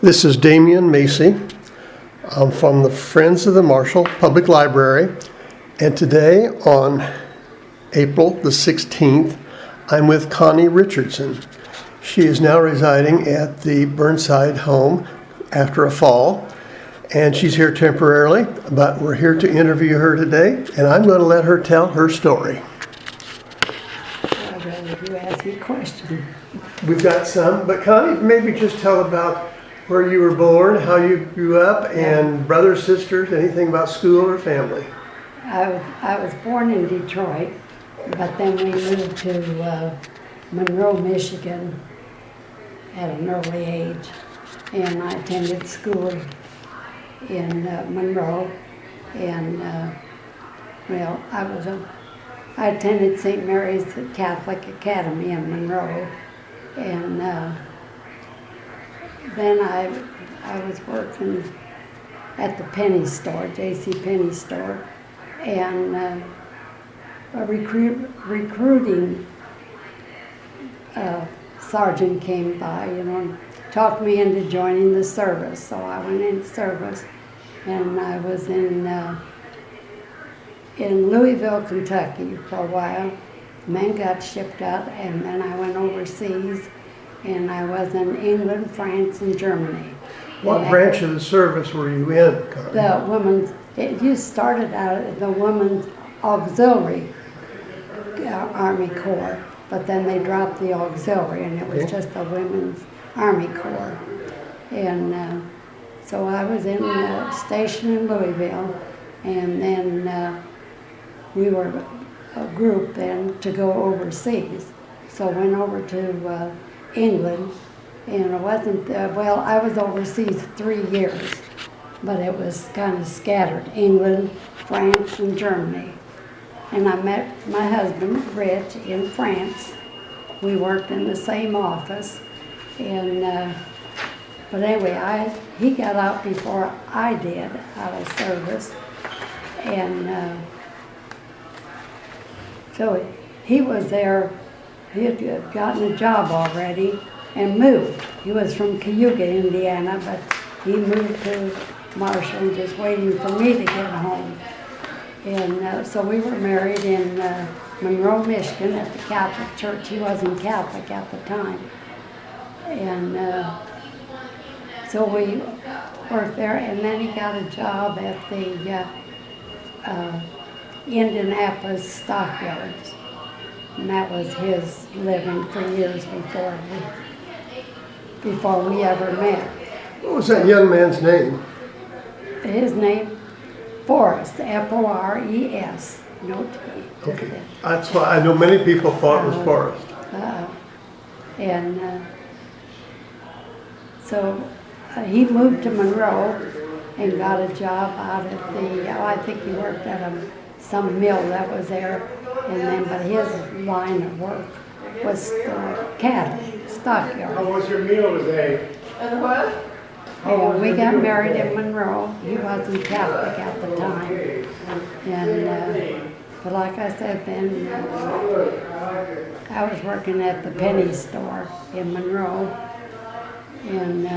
This is Damian Macy. I'm from the Friends of the Marshall Public Library, and today on April the 16th, I'm with Connie Richardson. She is now residing at the Burnside home after a fall, and she's here temporarily, but we're here to interview her today, and I'm going to let her tell her story. I'd rather you ask me a question. We've got some, but Connie, maybe just tell about where you were born, how you grew up, and brothers, sisters, anything about school or family. I was born in Detroit, but then we moved to Monroe, Michigan at an early age, and I attended school in Monroe, and I attended St. Mary's Catholic Academy in Monroe, and then I was working at the penny store, J.C. Penny store, and a recruiting sergeant came by, and talked me into joining the service. So I went into service, and I was in Louisville, Kentucky for a while. Men got shipped out, and then I went overseas. And I was in England, France, and Germany. What branch of the service were you in, Connie? The women's, you started out at the Women's Auxiliary Army Corps, but then they dropped the auxiliary and it was just the Women's Army Corps. And so I was in stationed in Louisville, and then we were a group then to go overseas. So I went over to England, and it wasn't, I was overseas 3 years, but it was kind of scattered, England, France, and Germany. And I met my husband, Rich, in France. We worked in the same office, and but anyway, he got out before I did, out of service, and so he was there. He had gotten a job already and moved. He was from Cayuga, Indiana, but he moved to Marshall, just waiting for me to get home. And so we were married in Monroe, Michigan at the Catholic Church. He wasn't Catholic at the time. And so we worked there, and then he got a job at the Indianapolis stockyards. And that was his living for years before we ever met. What was that young man's name? His name, Forrest, F-O-R-E-S, no T. Okay, that's why I know many people thought it was Forrest. So he moved to Monroe and got a job out at I think he worked at some mill that was there. And then, but his line of work was cattle, stockyard. How was your meal today? What? And we got married in Monroe. He wasn't Catholic at the time. And, but like I said then, I was working at the penny store in Monroe. And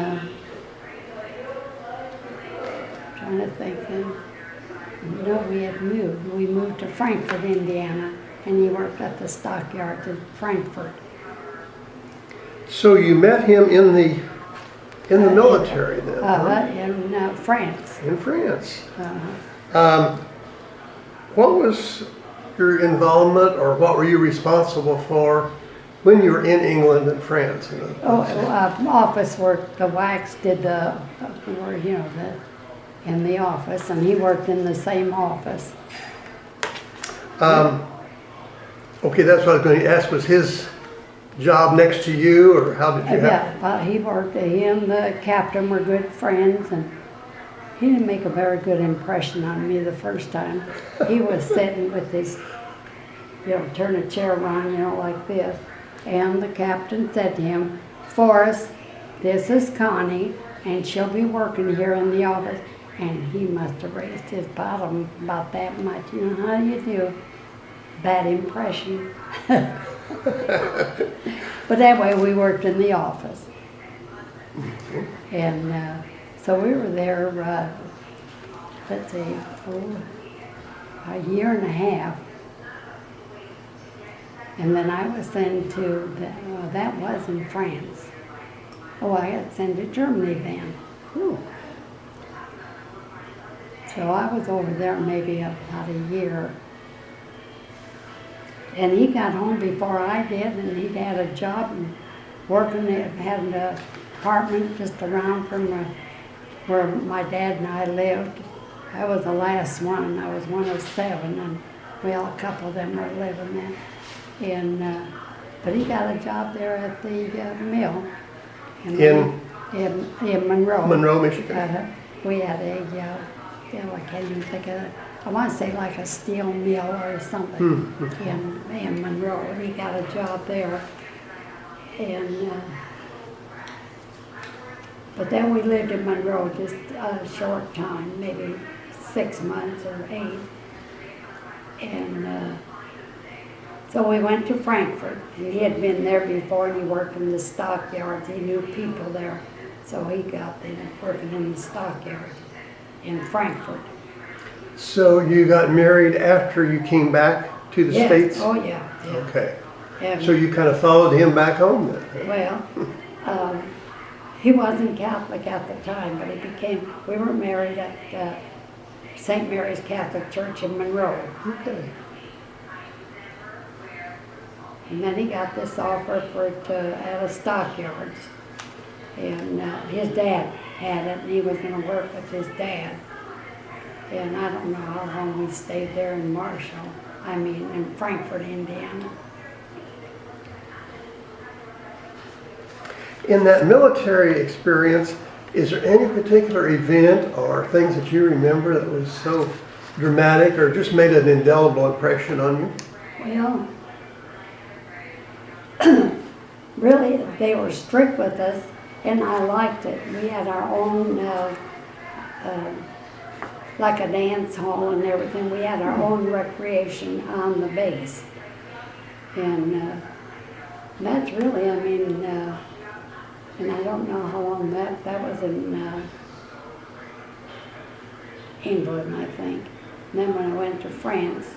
trying to think then. No, we had moved. We moved to Frankfort, Indiana, and he worked at the stockyards in Frankfort. So you met him in the military then? In France. In France. What was your involvement, or what were you responsible for when you were in England and France? Office work. The wax did in the office, and he worked in the same office. Okay, that's what I was going to ask. Was his job next to you, or how did you he worked. He and the captain were good friends, and he didn't make a very good impression on me the first time. He was sitting with his, turn a chair around, like this, and the captain said to him, "Forrest, this is Connie, and she'll be working here in the office." And he must have raised his bottom about that much. How do you do? Bad impression. But that way we worked in the office. And so we were there, let's see, a year and a half. And then I was sent to, that was in France. Oh, I got sent to Germany then. Oh, So I was over there maybe about a year. And he got home before I did, and he'd had a job and working, had an apartment just around from where my dad and I lived. I was the last one. I was one of 7, and well, a couple of them were living there. And but he got a job there at the mill in Monroe. Monroe, Michigan. We had a, I can't even think of it. I want to say like a steel mill or something in Monroe. And he got a job there. And but then we lived in Monroe just a short time, maybe 6 months or 8. And so we went to Frankfurt, and he had been there before, and he worked in the stockyards. He knew people there, so he got there working in the stockyards in Frankfurt. So you got married after you came back to the Yes. States? Oh, yeah. Okay. And, So you kind of followed him back home then? well, he wasn't Catholic at the time, but we were married at St. Mary's Catholic Church in Monroe. Okay. And then he got this offer at a stockyards. And his dad had it, and he was going to work with his dad. And I don't know how long we stayed there in in Frankfurt, Indiana. In that military experience, is there any particular event or things that you remember that was so dramatic or just made an indelible impression on you? Well, really, they were strict with us, and I liked it. We had our own, like a dance hall and everything. We had our own recreation on the base. And that's really, and I don't know how long that was in England, I think. And then when I went to France,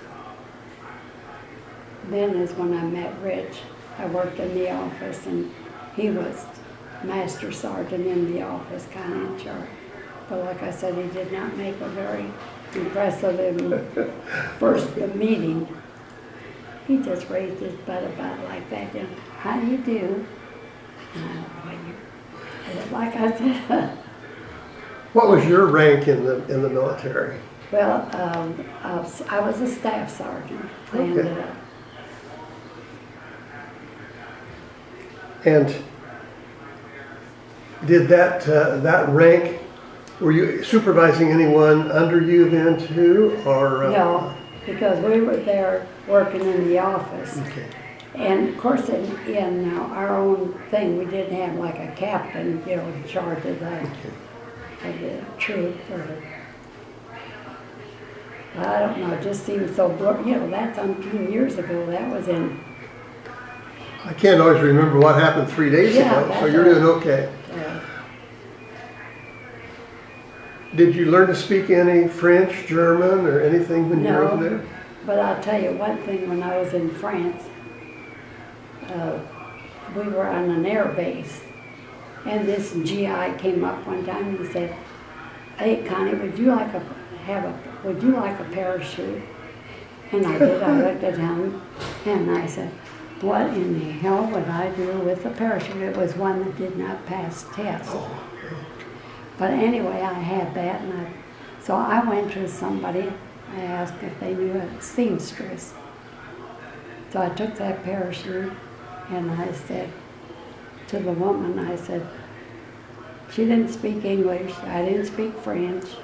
then is when I met Rich. I worked in the office, and he was master sergeant in the office, kind of in charge. But like I said, he did not make a very impressive first meeting. He just raised his butt about like that, you know, how do you do? Like I said. What was your rank in the military? Well, I was a staff sergeant. Okay. And did that rank, were you supervising anyone under you then too, or? No, because we were there working in the office. Okay. And of course, in our own thing, we didn't have like a captain, you know, in charge of the troop. I don't know, it just seemed so blurry. You know, that's 10 years ago. That was in. I can't always remember what happened 3 days ago, so you're doing okay. Yeah. Did you learn to speak any French, German, or anything when you were over there? But I'll tell you one thing, when I was in France, we were on an air base, and this GI came up one time and he said, "Hey, Connie, would you like a parachute?" And I did. I looked at him, and I said, "What in the hell would I do with a parachute?" It was one that did not pass test. But anyway, I had that, and so I went to somebody. I asked if they knew a seamstress. So I took that parachute, and I said to the woman, I said, she didn't speak English, I didn't speak French.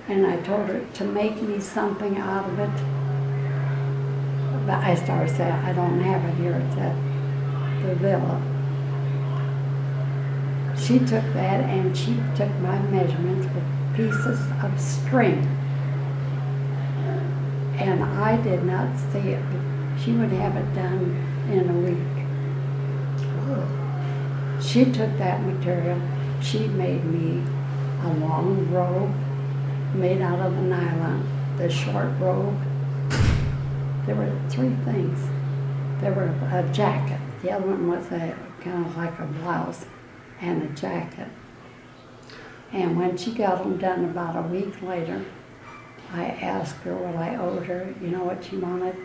And I told her to make me something out of it. But I started saying, I don't have it here, it's at the villa. She took that and she took my measurements with pieces of string. And I did not see it, but she would have it done in a week. Wow. She took that material, she made me a long robe made out of the nylon, the short robe. There were three things. There were a jacket. The other one was a kind of like a blouse and a jacket. And when she got them done about a week later, I asked her what I owed her. You know what she wanted?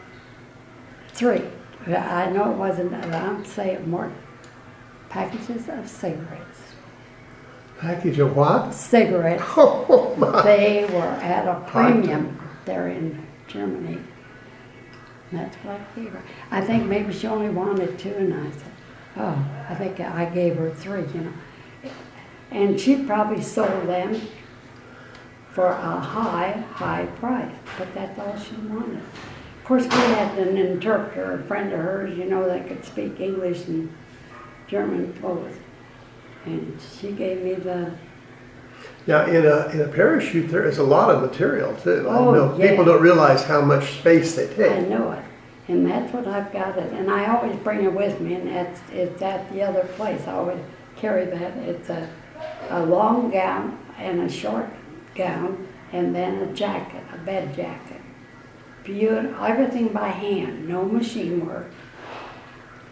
3. I know it wasn't, I'm saying more, packages of cigarettes. Package of what? Cigarettes. Oh, my. They were at a premium there in Germany. That's what I gave her. I think maybe she only wanted 2, and I said, oh, I think I gave her 3, you know. And she probably sold them for a high price, but that's all she wanted. Of course, we had an interpreter, a friend of hers, you know, that could speak English and German both. And she gave me the... Now, in a parachute, there is a lot of material, too. Oh, I know yeah. people don't realize how much space they I take. know it, and that's what I've got it, and I always bring it with me, and it's at the other place. I always carry that. It's a long gown and a short gown, and then a jacket, a bed jacket. Beautiful, everything by hand, no machine work.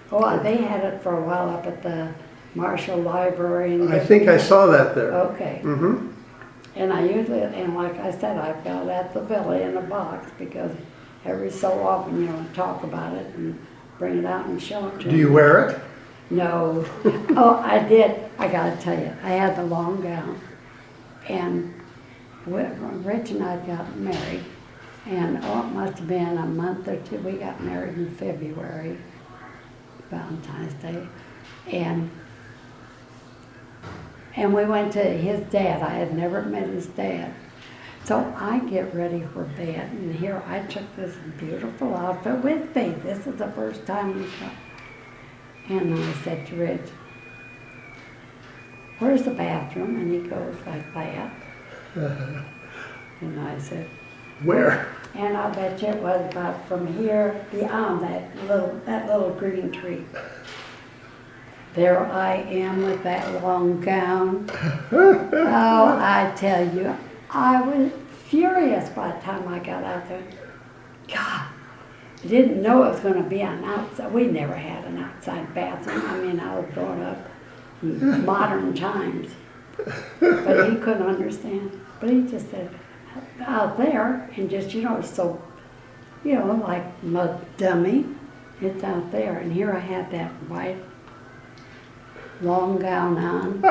Oh, they had it for a while up at the Marshall Library. And I think I saw that there. Okay. Mm-hmm. And I usually, and like I said, I've got it at the villa in a box because every so often, you know, talk about it and bring it out and show it to them. Do you wear it? No. Oh, I did. I gotta tell you, I had the long gown, and Rich and I got married, and oh, it must have been a month or 2. We got married in February, Valentine's Day, and we went to his dad. I had never met his dad. So I get ready for bed, and here I took this beautiful outfit with me. This is the first time we got. And I said to Rich, where's the bathroom? And he goes like that. And I said, Where? and I bet you it was about from here beyond that little green tree. There I am with that long gown. Oh, I tell you, I was furious by the time I got out there. God, I didn't know it was going to be an outside. We never had an outside bathroom. I mean, I was growing up in modern times. But he couldn't understand. But he just said, out there, and just, you know, so, you know, like my dummy, it's out there. And here I had that white long gown on.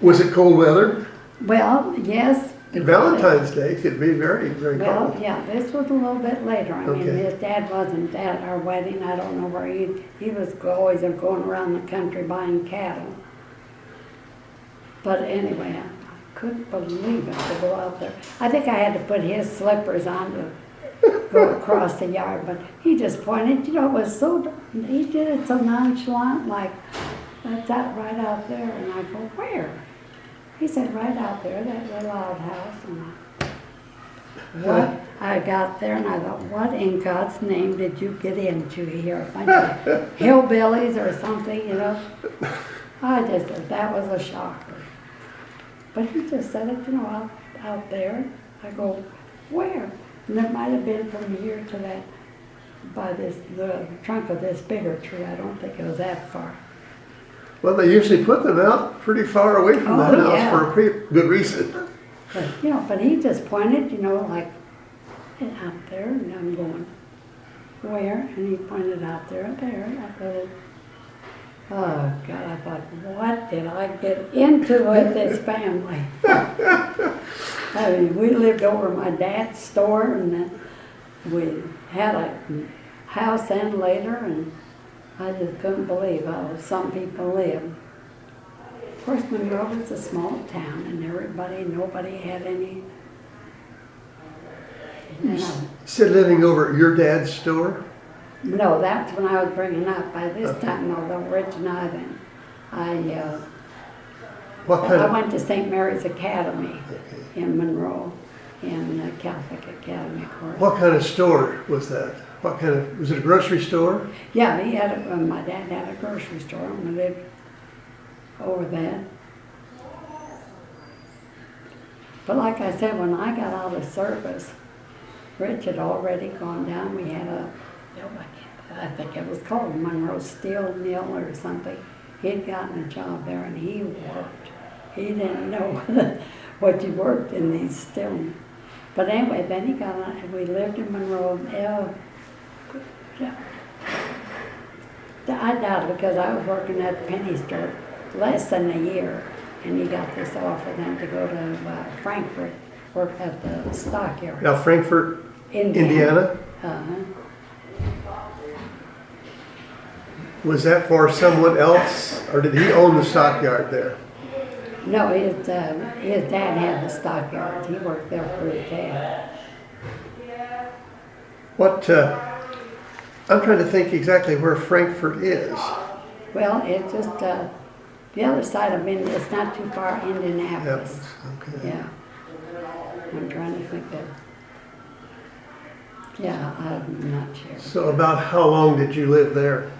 Was it cold weather? Well, yes. Valentine's Day could be very, very Well, cold. yeah, this was a little bit later. I mean, Okay. his dad wasn't at our wedding. I don't know where he was always going around the country buying cattle. But anyway, I couldn't believe it to go out there. I think I had to put his slippers on to go across the yard, but he just pointed, you know, it was so, he did it so nonchalant, like, that's out right out there. And I go, where? He said, right out there, that little outhouse. And what? I got there and I thought, what in God's name did you get into here? A bunch of hillbillies or something, you know? I just said, that was a shocker. But he just said it, you know, out there. I go, where? And it might have been from here to that, by the trunk of this bigger tree. I don't think it was that far. Well, they usually put them out pretty far away from the house yeah. for a pretty good reason. But, you know, but he just pointed, you know, like, out there, and I'm going, where? And he pointed out there. I thought, oh, God, I thought, what did I get into with this family? I mean, we lived over my dad's store, and then we had a house in later, and I just couldn't believe how some people live. Of course, Monroe was a small town, and nobody had any, you know. You said living over at your dad's store? No, that's when I was bringing up. By this time, although Rich and I then, What kind I of? went to St. Mary's Academy in Monroe, in the Catholic Academy, of course. What kind of store was that? What kind of, was it a grocery store? Yeah, he had my dad had a grocery store and we lived over that. But like I said, when I got out of service, Rich had already gone down. We had I think it was called Monroe Steel Mill or something. He'd gotten a job there and he worked. He didn't know what you worked in these steel. But anyway, then he got on, we lived in Monroe. I doubt it because I was working at the penny store less than a year. And he got this offer then to go to Frankfurt, work at the stockyard. Now Frankfurt, Indiana? Uh-huh. Was that for someone else, or did he own the stockyard there? No, his dad had the stockyard. He worked there for his dad. What, I'm trying to think exactly where Frankfurt is. Well, it's just the other side of India. It's not too far, Indianapolis. Yes, okay. Yeah. I'm trying to think of. Yeah, I'm not sure. So about how long did you live there?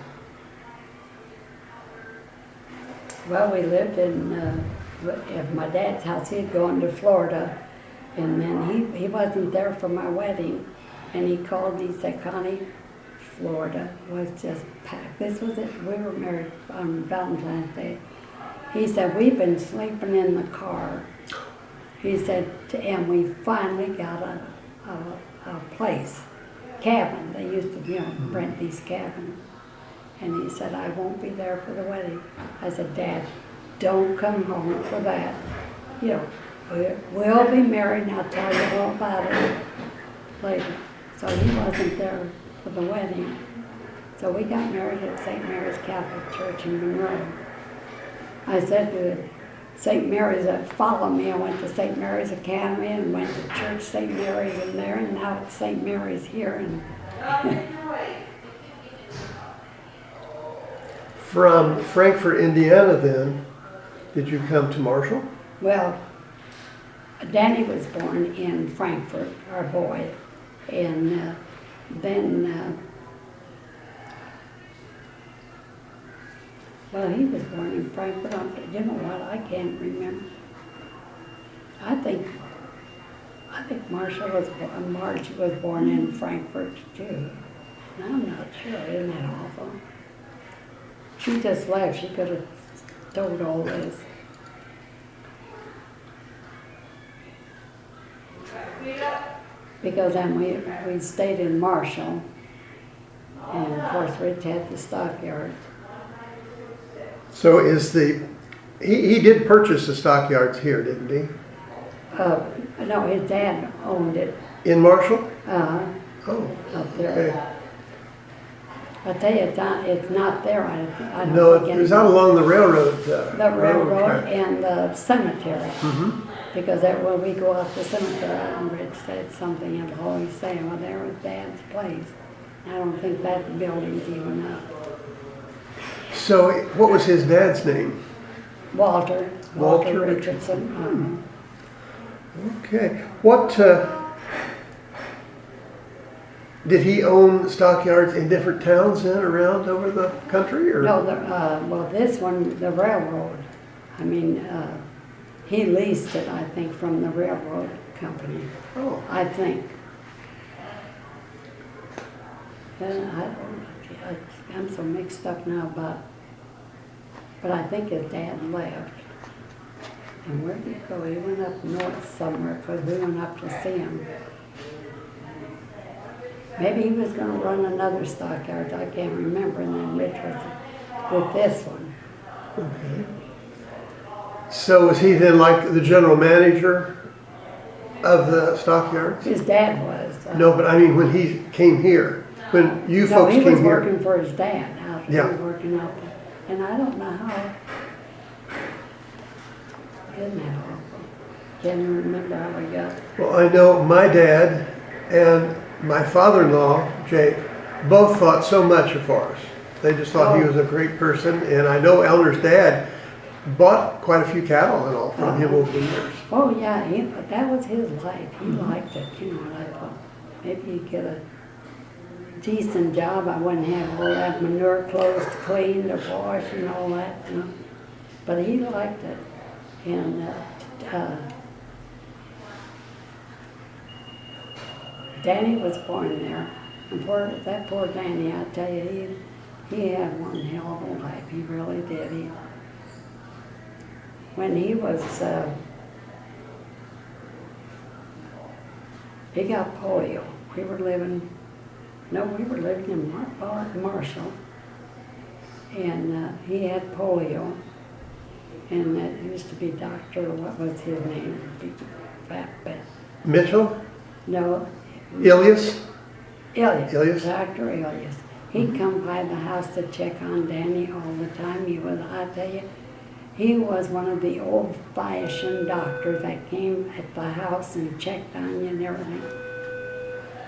Well, we lived at my dad's house. He'd gone to Florida, and then he wasn't there for my wedding. And he called me, he said, Connie, Florida was just packed. This was it. We were married on Valentine's Day. He said, we've been sleeping in the car. He said, and we finally got a place, cabin. They used to, rent these cabins. And he said, I won't be there for the wedding. I said, Dad, don't come home for that. We'll be married and I'll tell you all about it later. So he wasn't there for the wedding. So we got married at St. Mary's Catholic Church in Monroe. I said to St. Mary's, follow me. I went to St. Mary's Academy and went to Church St. Mary's in there, and now it's St. Mary's here. And From Frankfurt, Indiana then, did you come to Marshall? well, Danny was born in Frankfurt, our boy, and then, well, he was born in Frankfurt. You know what? I can't remember. I think Margie was born in Frankfurt too. And I'm not sure. Isn't that awful? She just left. She could have told all this. Because then we stayed in Marshall, and of course Rich had the stockyard. So he did purchase the stockyards here, didn't he? No, his dad owned it. In Marshall? Oh. Up there. Okay. I tell you, it's not there. I don't No, think it was out along the railroad. the railroad track. and the cemetery. Mm-hmm. Because when we go out the cemetery, and Rich said something, and always saying, well, there was Dad's place. I don't think that building's even up. So what was his dad's name? Walter Walter Richardson. Okay. What, did he own stockyards in different towns then around over the country? Or? No, well, this one, the railroad. I mean, he leased it, I think, from the railroad company. Oh. I think. I'm so mixed up now but I think his dad left. And where did he go? He went up north somewhere because we went up to see him. Maybe he was going to run another stockyard, I can't remember, and then Rich was with this one. Okay. So was he then like the general manager of the stockyards? His dad was. No, but I mean when he came here, when you folks came here. No, he was working for his dad out there. Yeah. He was working out there. And I don't know how. Isn't that awful? Can't even remember how we got. Well, I know my dad and my father-in-law, Jake, both thought so much of Forrest. They just thought he was a great person. And I know Eleanor's dad bought quite a few cattle and all from him over the years. Oh, yeah, that was his life. He liked it, and I thought maybe he'd get decent job. I wouldn't have all that manure clothes to clean, to wash and all that, you know. But he liked it. And Danny was born there. And that poor Danny, I tell you, he had one hell of a life. He really did. When he was, he got polio. We were living in Marshall. And he had polio. And that used to be Dr. What was his name? Big fat bet. Mitchell? No. Ilias? Ilias. Dr. Ilias. He'd come by the house to check on Danny all the time. I tell you, he was one of the old-fashioned doctors that came at the house and checked on you and everything.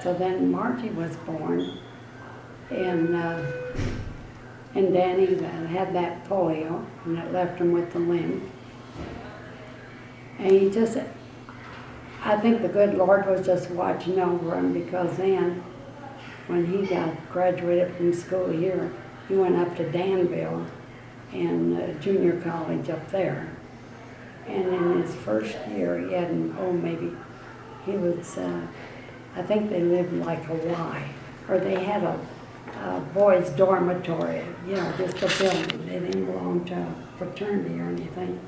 So then Margie was born, and Danny had that polio, and it left him with the limb. And he just, I think the good Lord was just watching over him, because then, when he graduated from school here, he went up to Danville and junior college up there. And in his first year, he he was, I think they lived like Hawaii, or they had a boys' dormitory, you know, just a building. They didn't belong to a fraternity or anything.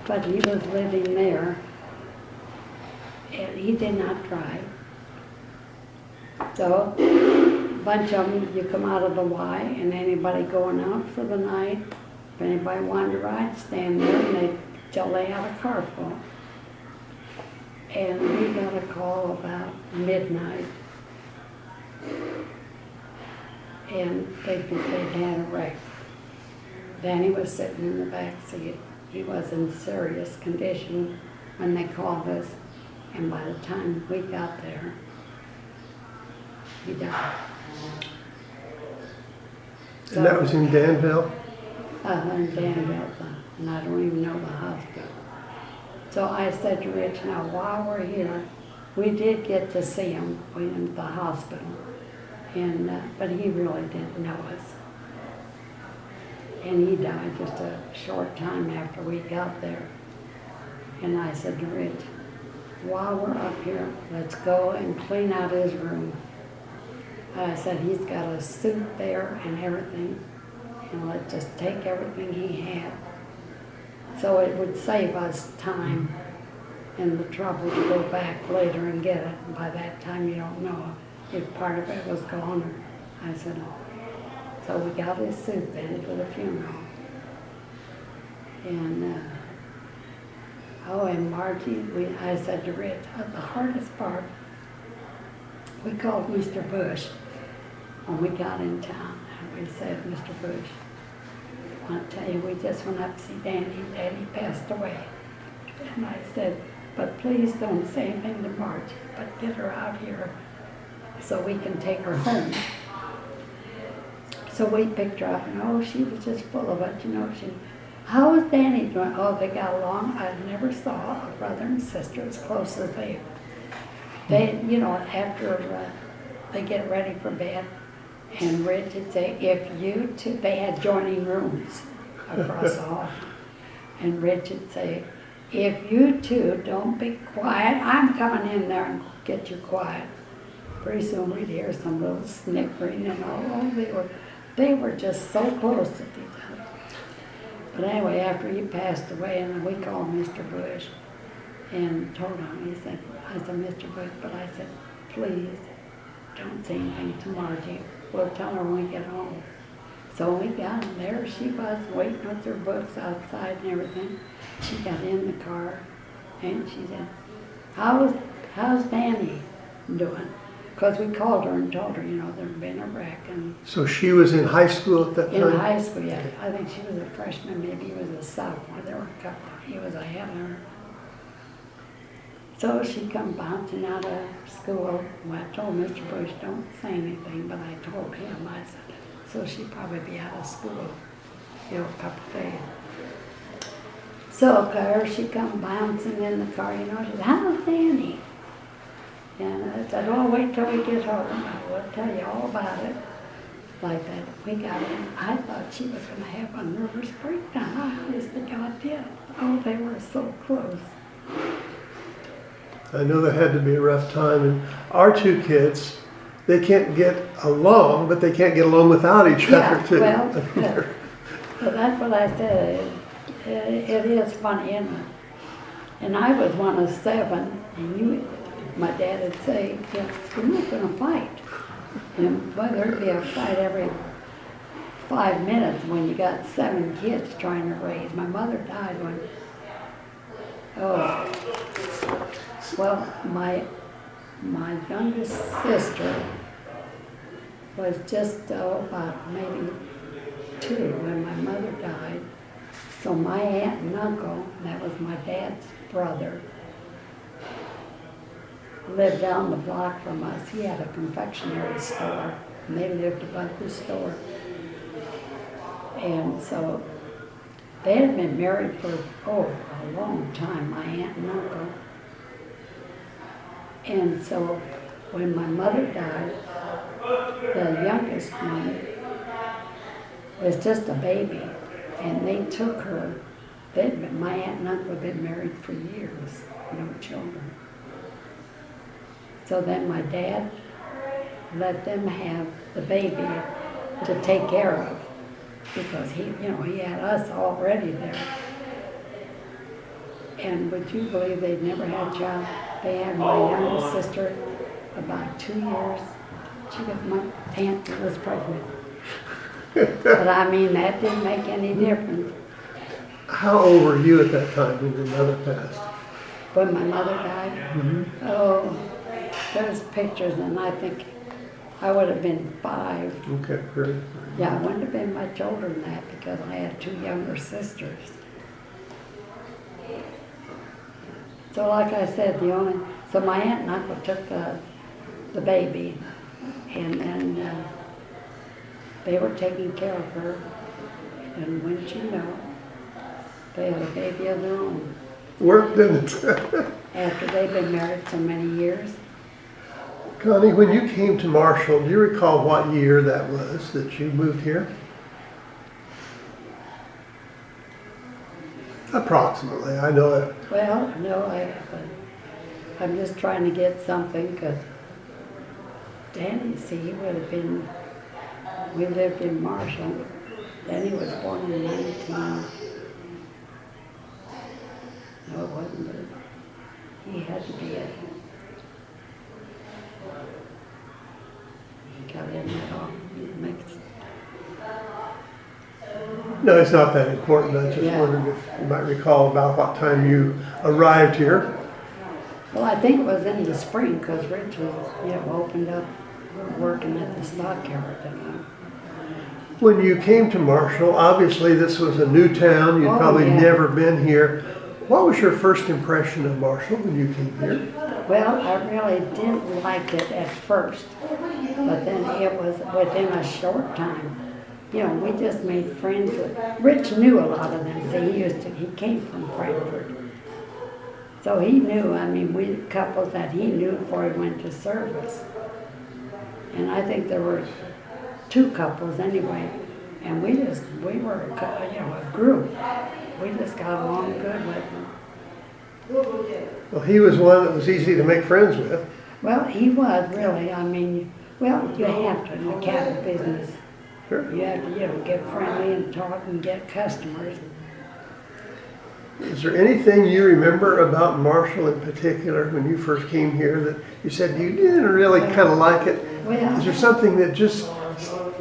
But he was living there, and he did not drive. So, a bunch of them, you come out of the Y, and anybody going out for the night, if anybody wanted to ride, stand there till they had a car full. And we got a call about midnight, and they'd had a wreck. Danny was sitting in the back seat. He was in serious condition when they called us, and by the time we got there, he died. So, And that was in Danville? in Danville, and I don't even know the hospital. So I said to Rich, now while we're here, we did get to see him in the hospital, and but he really didn't know us. And he died just a short time after we got there. And I said to Rich, while we're up here, let's go and clean out his room. I said, he's got a suit there and everything, and let's just take everything he had. So it would save us time and the trouble to go back later and get it. And by that time, you don't know if part of it was gone or, I said, oh. So we got his suit then for the funeral. And, and Margie, I said to Rich, the hardest part, we called Mr. Bush when we got in town. And we said, Mr. Bush, I want to tell you, we just went up to see Danny. Danny passed away. And I said, but please don't say anything to Margie, but get her out here so we can take her home. So we picked her up, and she was just full of it, you know. How was Danny doing? Oh, they got along. I never saw a brother and sister as close as they. You know, after they get ready for bed, and Rich would say, if you two, they had joining rooms across the hall, and Rich would say, if you two don't be quiet, I'm coming in there and get you quiet. Pretty soon we'd hear some little snickering and all. They were just so close to each other. But anyway, after he passed away, and we called Mr. Bush and told him, I said, Mr. Bush, but I said, please don't say anything to Margie. We'll tell her when we get home. So we got in there. She was waiting with her books outside and everything. She got in the car, and she said, how's Danny doing? Because we called her and told her, you know, there'd been a wreck. And so she was in high school at that time? In high school, yeah. I think she was a freshman, maybe he was a sophomore. There were a couple. He was ahead of her. So she come bouncing out of school. Well, I told Mr. Bush, don't say anything, but I told him, I said, so she'd probably be out of school, you know, a couple days. So she come bouncing in the car, you know, she said, how's Danny? And I said, oh, wait till we get home. I will tell you all about it. Like that, we got in. I thought she was going to have a nervous breakdown. I honestly God did. Oh, they were so close. I know that had to be a rough time. And our two kids, they can't get along, but they can't get along without each other too. Well, so that's what I said. It is funny, isn't it? And I was one of 7, and my dad would say, yeah, you're not going to fight. And well, there'd be a fight every 5 minutes when you got 7 kids trying to raise. My mother died when, my youngest sister was just about maybe 2 when my mother died. So my aunt and uncle, that was my dad's brother, lived down the block from us. He had a confectionery store, and they lived above the store. And so they had been married for, a long time, my aunt and uncle. And so when my mother died, the youngest one was just a baby, and they took her. My aunt and uncle had been married for years, no children. So then my dad let them have the baby to take care of, because he had us already there. And would you believe they'd never had a child? They had my youngest sister about 2 years. My aunt was pregnant. But I mean, that didn't make any difference. How old were you at that time when your mother passed? When my mother died? Mm-hmm. Oh, there's pictures, and I think I would have been 5. Okay, great. Yeah, I wouldn't have been much older than that because I had 2 younger sisters. So like I said, so my aunt and uncle took the baby, and then they were taking care of her, and wouldn't you know, they had a baby of their own. Worked, didn't it? After they'd been married so many years. Connie, when you came to Marshall, do you recall what year that was that you moved here? Approximately, I know it. Well, no, I'm just trying to get something, because Danny, see, he would have been, we lived in Marshall. Danny was born in 19, no, it wasn't, but he had to be got in that all, it makes. No, it's not that important. I just wondered if you might recall about what time you arrived here. Well, I think it was in the spring, because Rich was, opened up working at the stockyard. When you came to Marshall, obviously this was a new town. You'd probably never been here. What was your first impression of Marshall when you came here? Well, I really didn't like it at first, but then it was within a short time. We just made friends with, Rich knew a lot of them. See, he came from Frankfurt. So he knew, we couples that he knew before he went to service. And I think there were 2 couples anyway. And we were a group. We just got along good with them. Well, he was one that was easy to make friends with. Well, he was really, you have to in the cattle business. Sure. You have to, get friendly and talk and get customers. Is there anything you remember about Marshall in particular when you first came here that you said you didn't really kind of like it? Well, is there something that just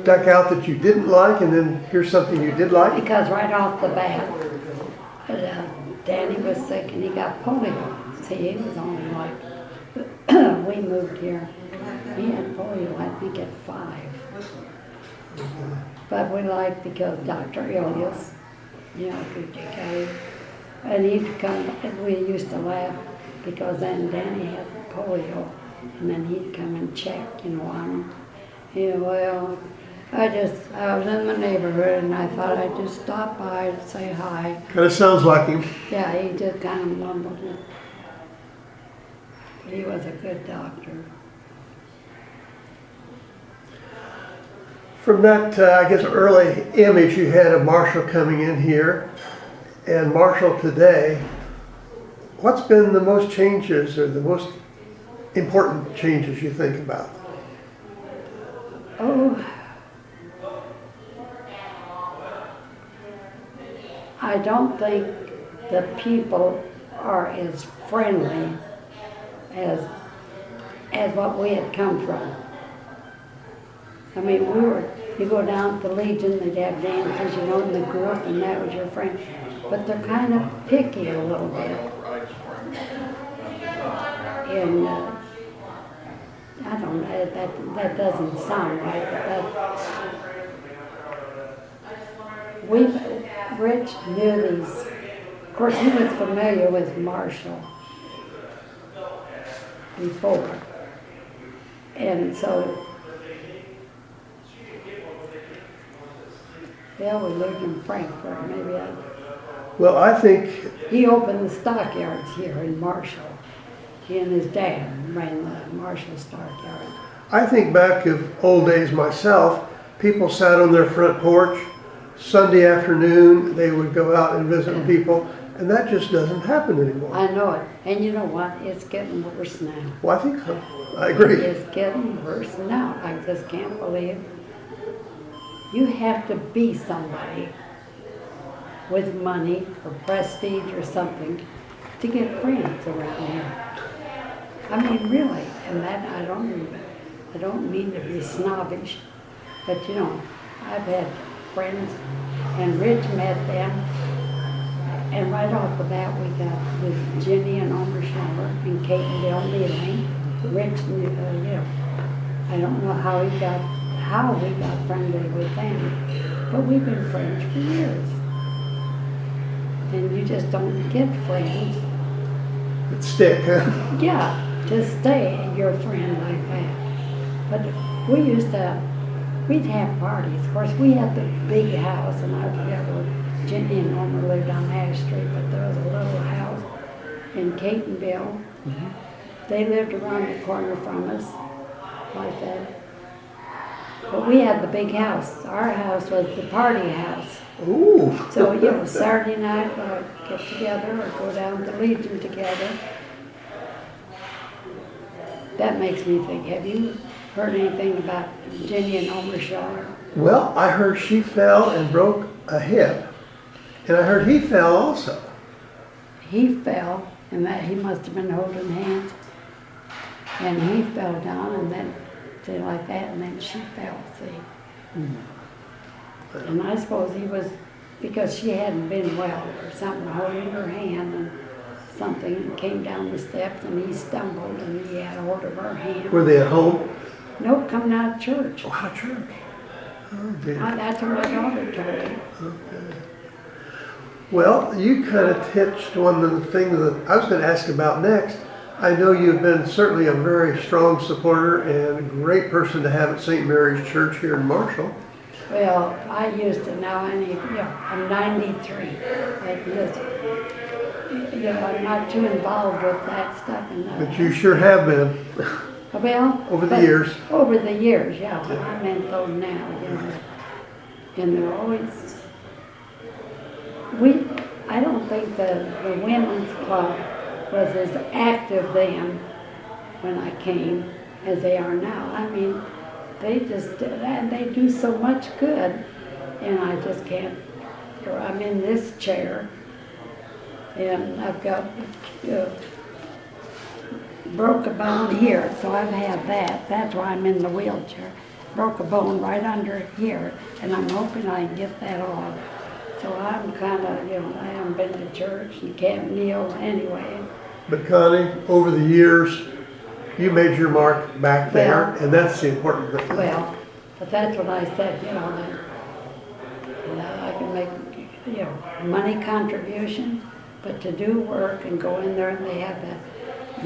stuck out that you didn't like, and then here's something you did like? Because right off the bat, Danny was sick and he got polio. See, he was only like, we moved here, he had polio, I think, at 5. But we liked, because Dr. Elias, could take care of, and he'd come, and we used to laugh, because then Danny had polio, and then he'd come and check, on him. Well, I was in the neighborhood, and I thought I'd just stop by and say hi. Kind of sounds like him. Yeah, he just kind of mumbled it. He was a good doctor. From that, I guess, early image you had of Marshall coming in here and Marshall today, what's been the most changes or the most important changes you think about? Oh, I don't think the people are as friendly as what we had come from. I mean, you go down to the Legion, they'd have dances, you know, in the group, and that was your friend. But they're kind of picky a little bit. And I don't know, that doesn't sound right, but Rich knew these. Of course, he was familiar with Marshall before. And so, yeah, we lived in Frankfurt, Well, I think he opened the stockyards here in Marshall. He and his dad ran the Marshall stockyard. I think back of old days myself, people sat on their front porch, Sunday afternoon, they would go out and visit people, and that just doesn't happen anymore. I know it. And you know what? It's getting worse now. Well, I think so. I agree. It's getting worse now. I just can't believe. You have to be somebody with money or prestige or something to get friends around here. I mean, really, and that I don't mean to be snobbish, but you know, I've had friends, and Rich met them, and right off the bat we got with Jenny and Omer Schauer and Kate and Bill Nealing. Rich knew, I don't know how we got friendly with them, but we've been friends for years. And you just don't get friends. It stick, huh? Yeah, just stay your friend like that. But we'd have parties. Of course, we had the big house, and I forget where Jenny and Norma lived on Ash Street, but there was a little house in Catonville. Mm-hmm. They lived around the corner from us, like that. But we had the big house. Our house was the party house. Ooh. So, you know, Saturday night we'd get together or go down to Legion together. That makes me think, have you heard anything about Jenny and Omer Schauer? Well, I heard she fell and broke a hip, and I heard he fell also. He fell, and that he must have been holding hands, and he fell down, and then did like that, and then she fell, see. Mm-hmm. And I suppose he was, because she hadn't been well or something, holding her hand, and something came down the steps, and he stumbled, and he had hold of her hand. Were they at home? Nope, coming out of church. Oh, out of church. Oh, dear. That's what my daughter told me. Okay. Well, you kind of touched on the thing that I was going to ask about next. I know you've been certainly a very strong supporter and a great person to have at St. Mary's Church here in Marshall. Well, I used to now, I'm 93. I'm not too involved with that stuff. But you sure have been. Well, over the years. Over the years, yeah. But I meant though now, and they're always. I don't think the women's club was as active then when I came as they are now. I mean, they do so much good, and I just can't. I'm in this chair, and I've got broke a bone here, so I've had that. That's why I'm in the wheelchair. Broke a bone right under here, and I'm hoping I can get that off. So I'm kind of, I haven't been to church and can't kneel anyway. But Connie, over the years, you made your mark back there, and that's the important thing. Well, but that's what I said, that I can make, money contributions, but to do work and go in there, and they have that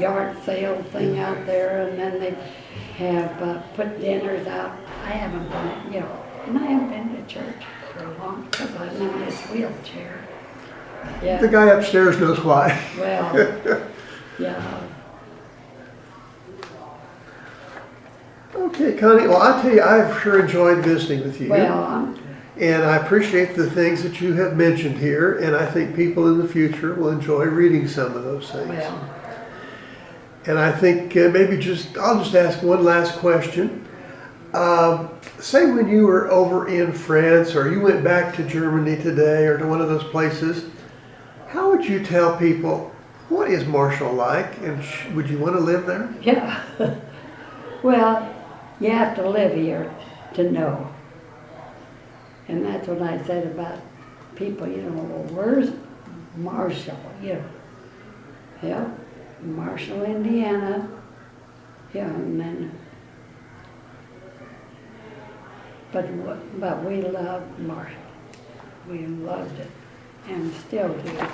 yard sale thing out there, and then they have put dinners out. I haven't been, and I haven't been to church for a long, because I'm in this wheelchair. Yeah. The guy upstairs knows why. Well, yeah. Okay, Connie, well, I tell you, I've sure enjoyed visiting with you. Well, And I appreciate the things that you have mentioned here, and I think people in the future will enjoy reading some of those things. well, And I think I'll just ask one last question. Say when you were over in France or you went back to Germany today or to one of those places, how would you tell people, what is Marshall like, and would you want to live there? yeah. Well, you have to live here to know. And that's what I said about people, well, where's Marshall, Yeah, Marshall, Indiana, and then, but we loved Marshall. We loved it, and still do.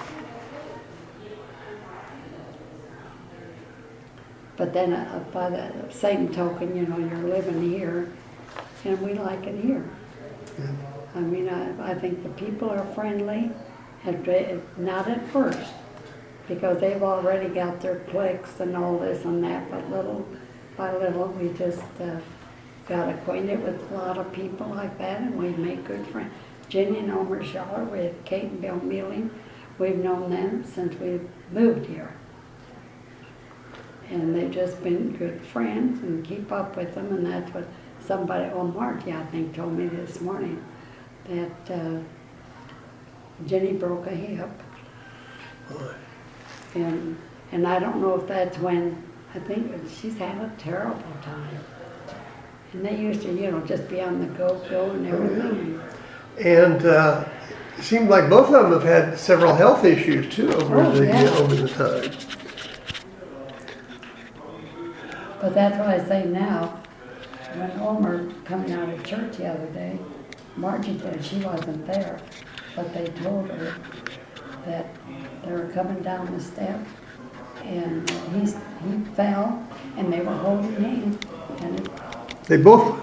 But then by the same token, you're living here, and we like it here. Yeah. I mean, I think the people are friendly, not at first, because they've already got their cliques and all this and that, but little by little we just got acquainted with a lot of people like that, and we made good friends. Jenny and Omer Schaller with Kate and Bill Mealing, we've known them since we moved here. And they've just been good friends and keep up with them, and that's what Marty, I think, told me this morning, that Jenny broke a hip. And I don't know if that's when, I think she's had a terrible time. And they used to, just be on the go and everything. And it seemed like both of them have had several health issues too over the time. But that's what I say now. When Omer coming out of church the other day, Margie said she wasn't there, but they told her that they were coming down the step, and he fell, and they were holding him, and They both